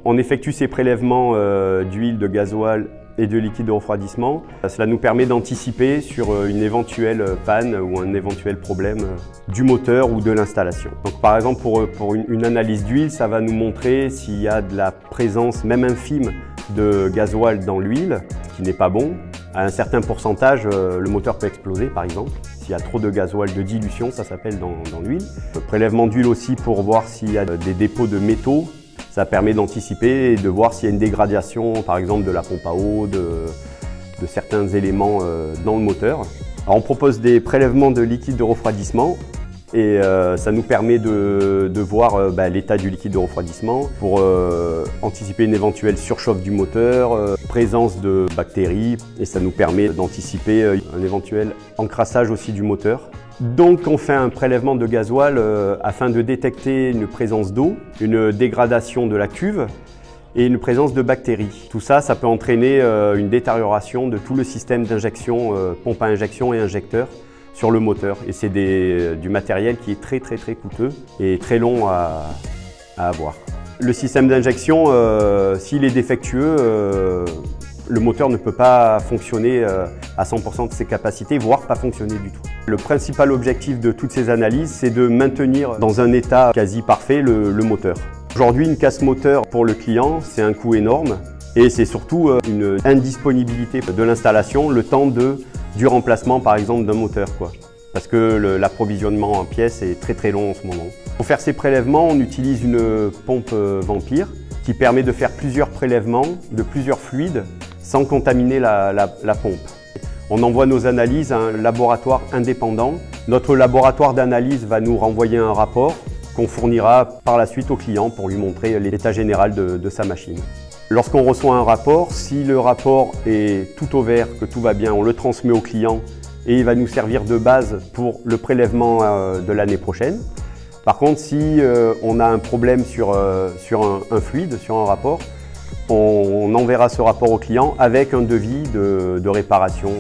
On effectue ces prélèvements d'huile, de gasoil et de liquide de refroidissement. Cela nous permet d'anticiper sur une éventuelle panne ou un éventuel problème du moteur ou de l'installation. Donc par exemple pour une analyse d'huile, ça va nous montrer s'il y a de la présence même infime de gasoil dans l'huile, ce qui n'est pas bon. À un certain pourcentage, le moteur peut exploser par exemple. S'il y a trop de gasoil de dilution, ça s'appelle dans l'huile. Prélèvement d'huile aussi pour voir s'il y a des dépôts de métaux. Ça permet d'anticiper et de voir s'il y a une dégradation, par exemple de la pompe à eau, de certains éléments dans le moteur. Alors, on propose des prélèvements de liquide de refroidissement et ça nous permet de voir l'état du liquide de refroidissement pour anticiper une éventuelle surchauffe du moteur, présence de bactéries, et ça nous permet d'anticiper un éventuel encrassage aussi du moteur. Donc on fait un prélèvement de gasoil afin de détecter une présence d'eau, une dégradation de la cuve et une présence de bactéries. Tout ça, ça peut entraîner une détérioration de tout le système d'injection, pompe à injection et injecteur sur le moteur. Et c'est du matériel qui est très coûteux et très long à avoir. Le système d'injection, s'il est défectueux, le moteur ne peut pas fonctionner à 100% de ses capacités, voire pas fonctionner du tout. Le principal objectif de toutes ces analyses, c'est de maintenir dans un état quasi parfait le moteur. Aujourd'hui, une casse moteur pour le client, c'est un coût énorme et c'est surtout une indisponibilité de l'installation, le temps du remplacement par exemple d'un moteur, parce que l'approvisionnement en pièces est très long en ce moment. Pour faire ces prélèvements, on utilise une pompe Vampire qui permet de faire plusieurs prélèvements de plusieurs fluides sans contaminer la pompe. On envoie nos analyses à un laboratoire indépendant. Notre laboratoire d'analyse va nous renvoyer un rapport qu'on fournira par la suite au client pour lui montrer l'état général de sa machine. Lorsqu'on reçoit un rapport, si le rapport est tout au vert, que tout va bien, on le transmet au client et il va nous servir de base pour le prélèvement de l'année prochaine. Par contre, si on a un problème sur un fluide, sur un rapport, on enverra ce rapport au client avec un devis de réparation.